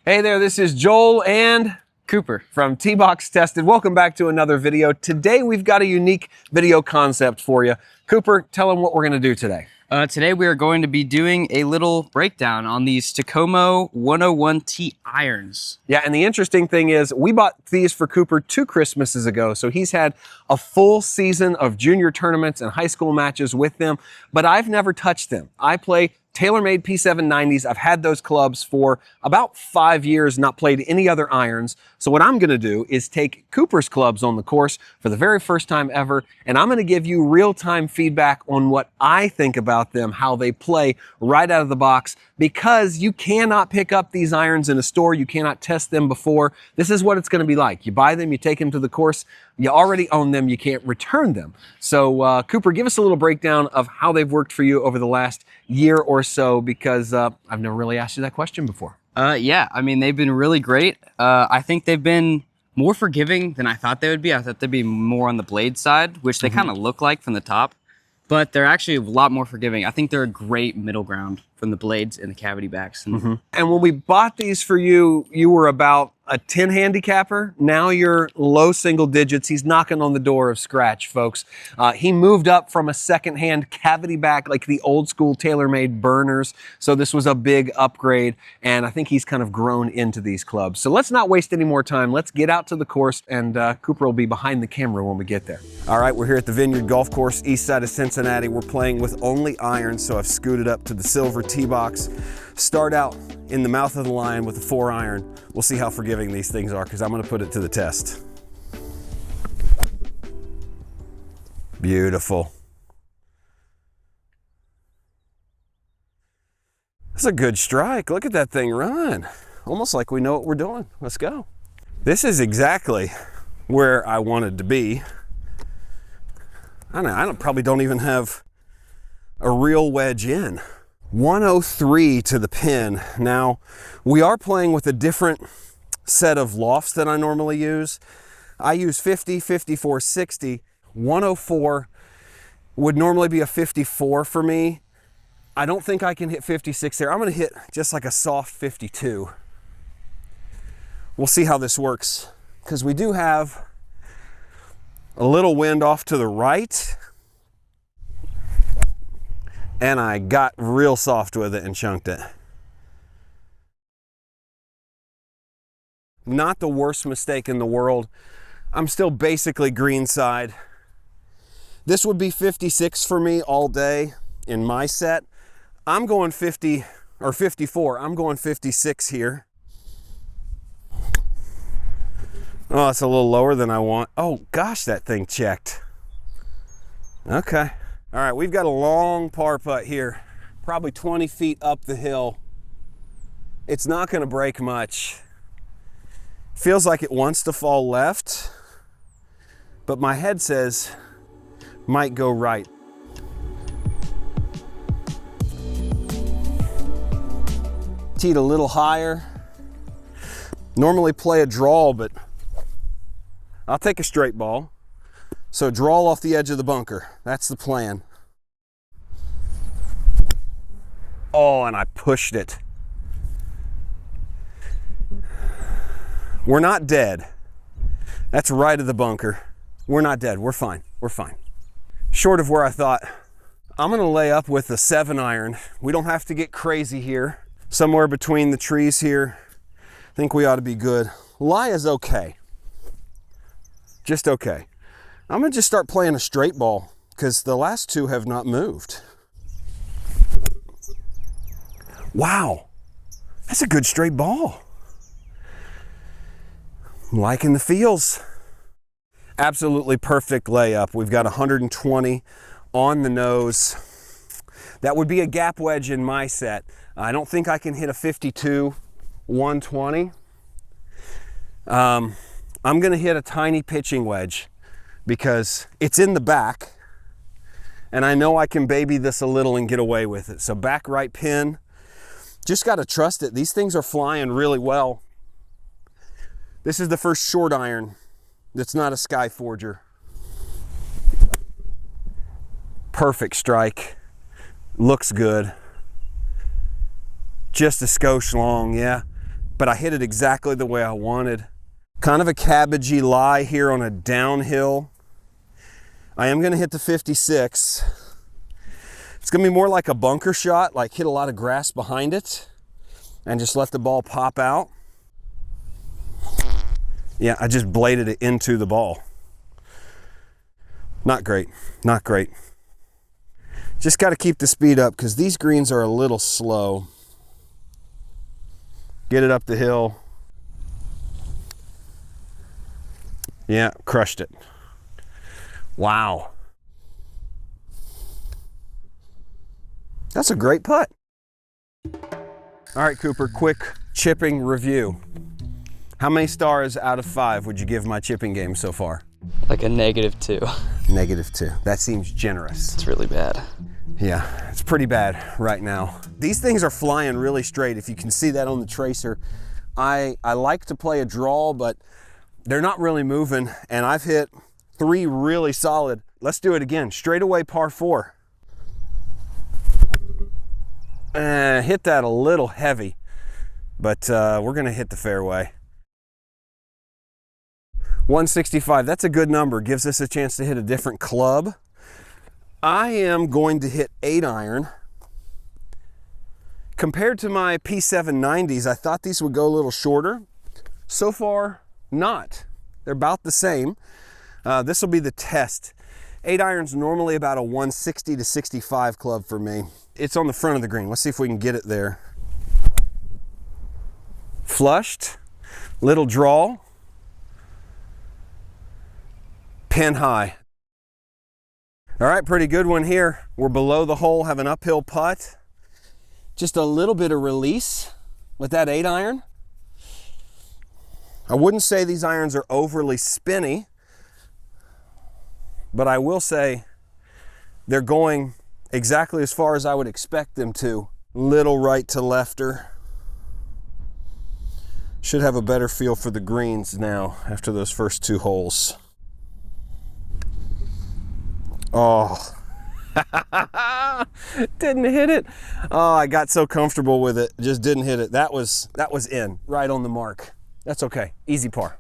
Hey there, this is Joel and Cooper from T-Box Tested. Welcome back to another video. Today we've got a unique video concept for you. Cooper, tell them what we're going to do today. Today we are going to be doing a little breakdown on these Takomo 101T irons. Yeah, and the interesting thing is we bought these for Cooper 2 Christmases ago, so he's had a full season of junior tournaments and high school matches with them, but I've never touched them. I play TaylorMade P790s. I've had those clubs for about 5 years, not played any other irons. So what I'm gonna do is take Cooper's clubs on the course for the very first time ever, and I'm gonna give you real-time feedback on what I think about them, how they play right out of the box, because you cannot pick up these irons in a store. You cannot test them before. This is what it's gonna be like. You buy them, you take them to the course, you already own them, you can't return them. So Cooper, give us a little breakdown of how they've worked for you over the last year or so, because I've never really asked you that question before. Yeah, I mean, they've been really great. I think they've been more forgiving than I thought they would be. I thought they'd be more on the blade side, which they kind of look like from the top, but they're actually a lot more forgiving. I think they're a great middle ground from the blades and the cavity backs. And when we bought these for you, you were about a 10 handicapper. Now you're low single digits. He's knocking on the door of scratch, folks. He moved up from a second-hand cavity back, like the old school TaylorMade burners. So this was a big upgrade, and I think he's kind of grown into these clubs. So let's not waste any more time. Let's get out to the course, and Cooper will be behind the camera when we get there. All right, we're here at the Vineyard Golf Course, east side of Cincinnati. We're playing with only irons, so I've scooted up to the silver tee box. Start out in the mouth of the line with a 4-iron. We'll see how forgiving these things are, because I'm going to put it to the test. Beautiful. That's a good strike. Look at that thing run. Almost like we know what we're doing. Let's go. This is exactly where I wanted to be. I probably don't even have a real wedge in. 103 to the pin. Now, we are playing with a different set of lofts than I normally use. I use 50, 54, 60. 104 would normally be a 54 for me. I don't think I can hit 56 there. I'm gonna hit just like a soft 52. We'll see how this works, because we do have a little wind off to the right, and I got real soft with it and chunked it. Not the worst mistake in the world. I'm still basically greenside. This would be 56 for me all day in my set. I'm going 50 or 54. I'm going 56 here. Oh, it's a little lower than I want. Oh gosh, that thing checked. Okay. All right, we've got a long par putt here, probably 20 feet up the hill. It's not gonna break much. Feels like it wants to fall left, but my head says might go right. Teed a little higher. Normally play a draw, but I'll take a straight ball. So draw off the edge of the bunker. That's the plan. Oh, and I pushed it. We're not dead. That's right of the bunker. We're not dead. We're fine. We're fine. Short of where I thought. I'm going to lay up with a 7-iron. We don't have to get crazy here. Somewhere between the trees here. I think we ought to be good. Lie is okay. Just okay. I'm gonna just start playing a straight ball, because the last two have not moved. Wow, that's a good straight ball. I'm liking the feels. Absolutely perfect layup. We've got 120 on the nose. That would be a gap wedge in my set. I don't think I can hit a 52, 120. I'm gonna hit a tiny pitching wedge, because it's in the back and I know I can baby this a little and get away with it. So back right pin, just got to trust it. These things are flying really well. This is the first short iron that's not a Sky Forger. Perfect strike, looks good. Just a skosh long, yeah. but I hit it exactly the way I wanted. Kind of a cabbagey lie here on a downhill. I am gonna hit the 56. It's gonna be more like a bunker shot, like hit a lot of grass behind it and just let the ball pop out. Yeah, I just bladed it into the ball. Not great, not great. Just got to keep the speed up because these greens are a little slow. Get it up the hill. Yeah, crushed it. Wow. That's a great putt. All right, Cooper, quick chipping review. How many stars out of 5 would you give my chipping game so far? Like a -2. -2. That seems generous. It's really bad. Yeah, it's pretty bad right now. These things are flying really straight. If you can see that on the tracer, I like to play a draw, but they're not really moving. And I've hit 3 really solid. Let's do it again. Straightaway par 4. Hit that a little heavy, but we're gonna hit the fairway. 165, that's a good number. Gives us a chance to hit a different club. I am going to hit 8-iron. Compared to my P790s, I thought these would go a little shorter. So far, not. They're about the same. This will be the test. 8-iron's normally about a 160 to 65 club for me. It's on the front of the green. Let's see if we can get it there. Flushed, little draw. Pin high. All right, pretty good one here. We're below the hole, have an uphill putt. Just a little bit of release with that 8-iron. I wouldn't say these irons are overly spinny, but I will say they're going exactly as far as I would expect them to. Little right to lefter. Should have a better feel for the greens now after those first 2 holes. Oh, didn't hit it. Oh, I got so comfortable with it, just didn't hit it. That was in, right on the mark. That's okay, easy par.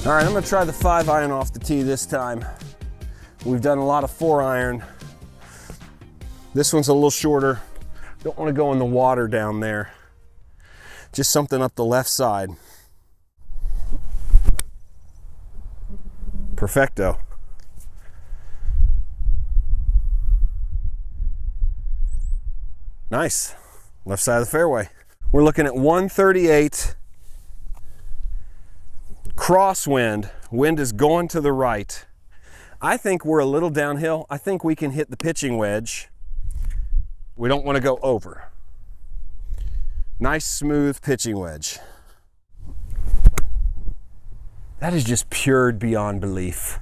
All right, I'm gonna try the 5-iron off the tee this time. We've done a lot of 4-iron. This one's a little shorter. Don't wanna go in the water down there. Just something up the left side. Perfecto. Nice, left side of the fairway. We're looking at 138. Crosswind, wind is going to the right. I think we're a little downhill. I think we can hit the pitching wedge. We don't want to go over. Nice smooth pitching wedge. That is just pured beyond belief.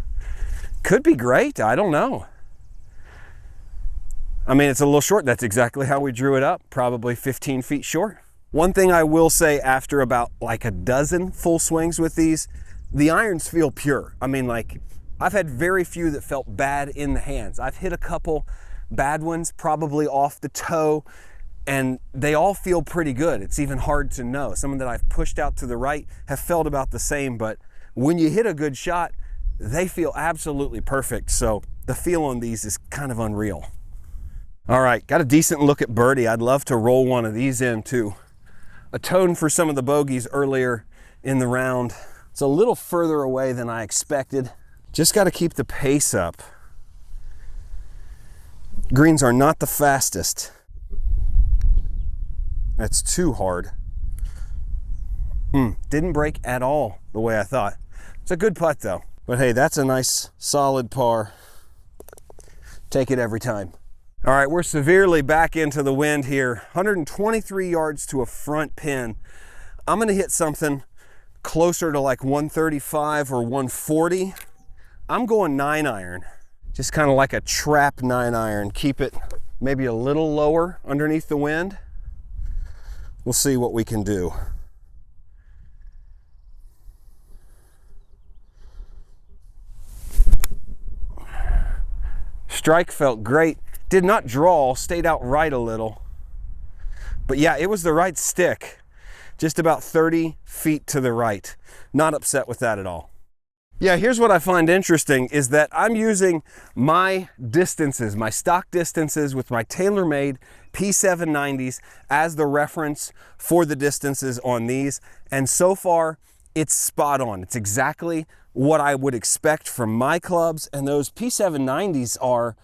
Could be great, I don't know. I mean, it's a little short. That's exactly how we drew it up, probably 15 feet short. One thing I will say after about like a dozen full swings with these, the irons feel pure. I mean, like, I've had very few that felt bad in the hands. I've hit a couple bad ones, probably off the toe, and they all feel pretty good. It's even hard to know. Some that I've pushed out to the right have felt about the same, but when you hit a good shot, they feel absolutely perfect. So the feel on these is kind of unreal. All right, got a decent look at birdie. I'd love to roll one of these in too. Atone for some of the bogeys earlier in the round. It's a little further away than I expected. Just got to keep the pace up. Greens are not the fastest. That's too hard. Didn't break at all the way I thought. It's a good putt though. But hey, that's a nice solid par. Take it every time. All right, we're severely back into the wind here. 123 yards to a front pin. I'm gonna hit something closer to like 135 or 140. I'm going 9-iron. Just kind of like a trap 9-iron. Keep it maybe a little lower underneath the wind. We'll see what we can do. Strike felt great. Did not draw, stayed out right a little. But yeah, it was the right stick. Just about 30 feet to the right. Not upset with that at all. Yeah, here's what I find interesting is that I'm using my distances, my stock distances with my TaylorMade P790s as the reference for the distances on these. And so far, it's spot on. It's exactly what I would expect from my clubs. And those P790s are,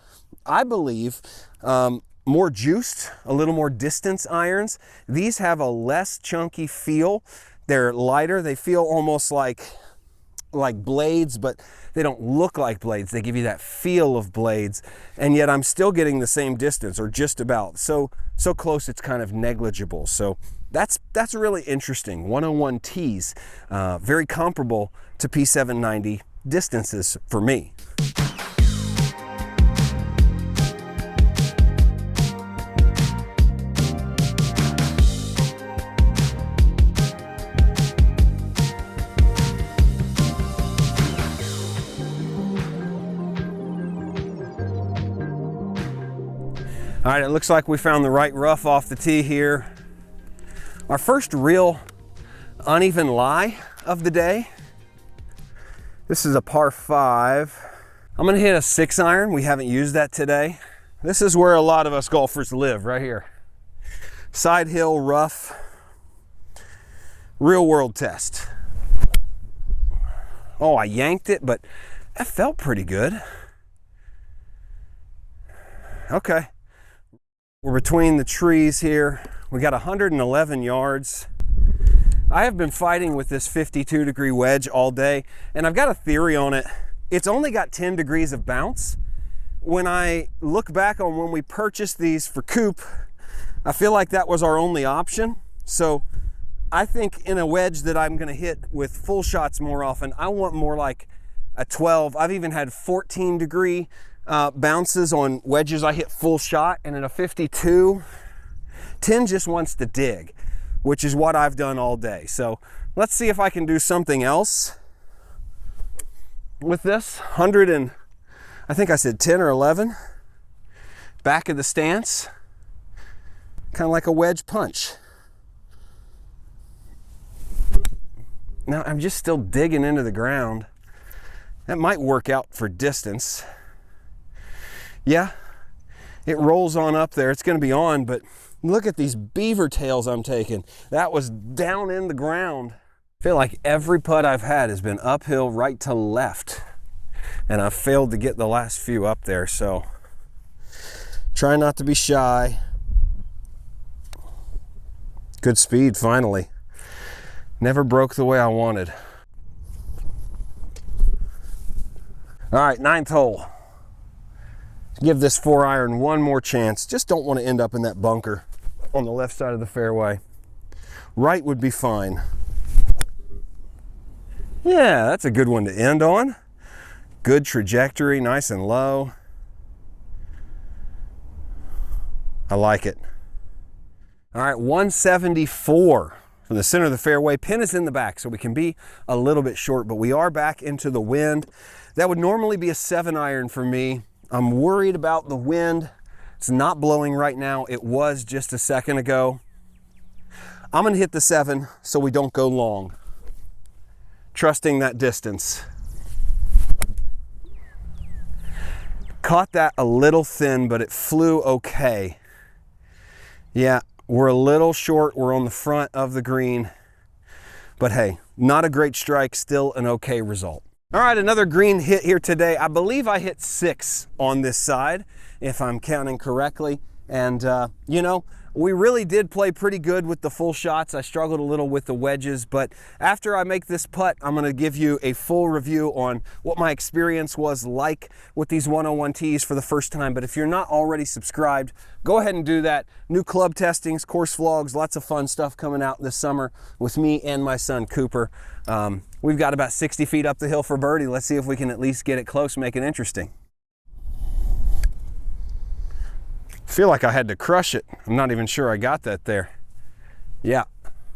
I believe, more juiced, a little more distance irons. These have a less chunky feel. They're lighter. They feel almost like blades, but they don't look like blades. They give you that feel of blades, and yet I'm still getting the same distance, or just about. So close it's kind of negligible. So that's really interesting. 101Ts, very comparable to P790 distances for me. All right, it looks like we found the right rough off the tee here. Our first real uneven lie of the day. This is a par 5. I'm gonna hit a 6-iron. We haven't used that today. This is where a lot of us golfers live, right here. Side hill, rough, real world test. Oh, I yanked it, but that felt pretty good. Okay. We're between the trees here. We got 111 yards. I have been fighting with this 52-degree wedge all day, and I've got a theory on it. It's only got 10 degrees of bounce. When I look back on when we purchased these for Coop, I feel like that was our only option. So I think in a wedge that I'm gonna hit with full shots more often, I want more like a 12. I've even had 14-degree bounces on wedges I hit full shot, and in a 52, 10 just wants to dig, which is what I've done all day. So let's see if I can do something else with this. 100 and, I think I said 10 or 11. Back of the stance, kind of like a wedge punch. Now I'm just still digging into the ground. That might work out for distance. Yeah, it rolls on up there. It's going to be on, but look at these beaver tails I'm taking. That was down in the ground. I feel like every putt I've had has been uphill right to left, and I've failed to get the last few up there, so try not to be shy. Good speed, finally. Never broke the way I wanted. All right, 9th hole. Give this 4-iron one more chance. Just don't want to end up in that bunker on the left side of the fairway. Right would be fine. Yeah, that's a good one to end on. Good trajectory, nice and low. I like it. All right, 174 from the center of the fairway. Pin is in the back, so we can be a little bit short, but we are back into the wind. That would normally be a 7-iron for me. I'm worried about the wind. It's not blowing right now. It was just a second ago. I'm gonna hit the 7 so we don't go long. Trusting that distance. Caught that a little thin, but it flew okay. Yeah, we're a little short. We're on the front of the green. But hey, not a great strike, still an okay result. All right, another green hit here today. I believe I hit 6 on this side, if I'm counting correctly. And you know, We really did play pretty good with the full shots. I struggled a little with the wedges, but after I make this putt, I'm gonna give you a full review on what my experience was like with these 101Ts for the first time. But if you're not already subscribed, go ahead and do that. New club testings, course vlogs, lots of fun stuff coming out this summer with me and my son, Cooper. We've got about 60 feet up the hill for birdie. Let's see if we can at least get it close, make it interesting. Feel like I had to crush it. I'm not even sure I got that there. Yeah,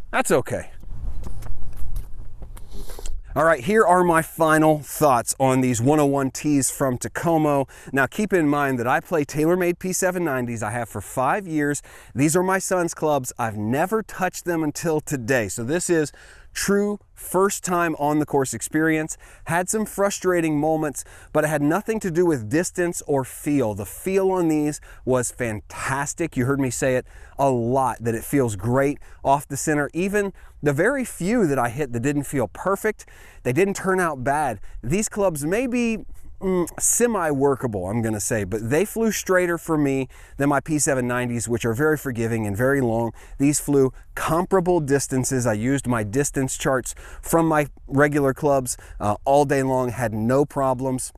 that's okay. All right, here are my final thoughts on these 101Ts from Takomo. Now keep in mind that I play TaylorMade P790s. I have for 5 years. These are my son's clubs. I've never touched them until today. So this is true first time on the course experience. Had some frustrating moments, but it had nothing to do with distance or feel. The feel on these was fantastic. You heard me say it a lot, that it feels great off the center. Even the very few that I hit that didn't feel perfect, they didn't turn out bad. These clubs may be semi-workable, I'm gonna say, but they flew straighter for me than my P790s, which are very forgiving and very long. These flew comparable distances. I used my distance charts from my regular clubs all day long, had no problems.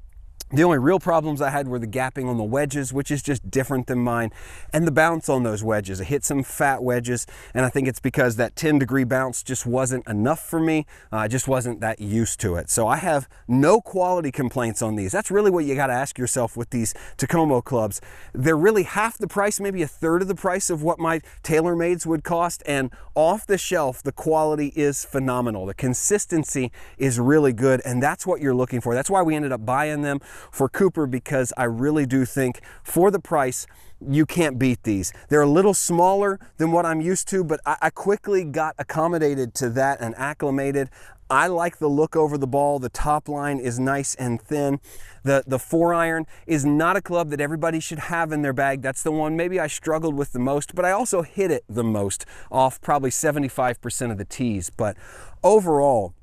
The only real problems I had were the gapping on the wedges, which is just different than mine, and the bounce on those wedges. I hit some fat wedges, and I think it's because that 10-degree bounce just wasn't enough for me. I just wasn't that used to it. So I have no quality complaints on these. That's really what you got to ask yourself with these Takomo clubs. They're really half the price, maybe a third of the price of what my TaylorMades would cost, and off the shelf, the quality is phenomenal. The consistency is really good, and that's what you're looking for. That's why we ended up buying them for Cooper, because I really do think for the price, you can't beat these. They're a little smaller than what I'm used to, but I quickly got accommodated to that and acclimated. I like the look over the ball. The top line is nice and thin. The 4-iron is not a club that everybody should have in their bag. That's the one maybe I struggled with the most, but I also hit it the most off probably 75% of the tees. But overall,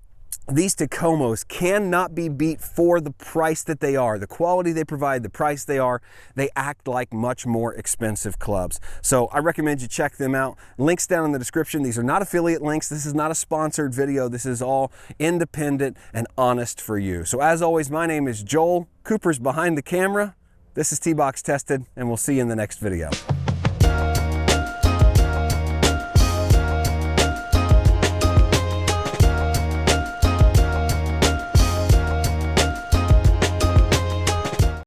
these Takomos cannot be beat for the price that they are. The quality they provide, the price they are, they act like much more expensive clubs. So I recommend you check them out. Links down in the description. These are not affiliate links. This is not a sponsored video. This is all independent and honest for you. So as always, my name is Joel. Cooper's behind the camera. This is T-Box Tested, and we'll see you in the next video.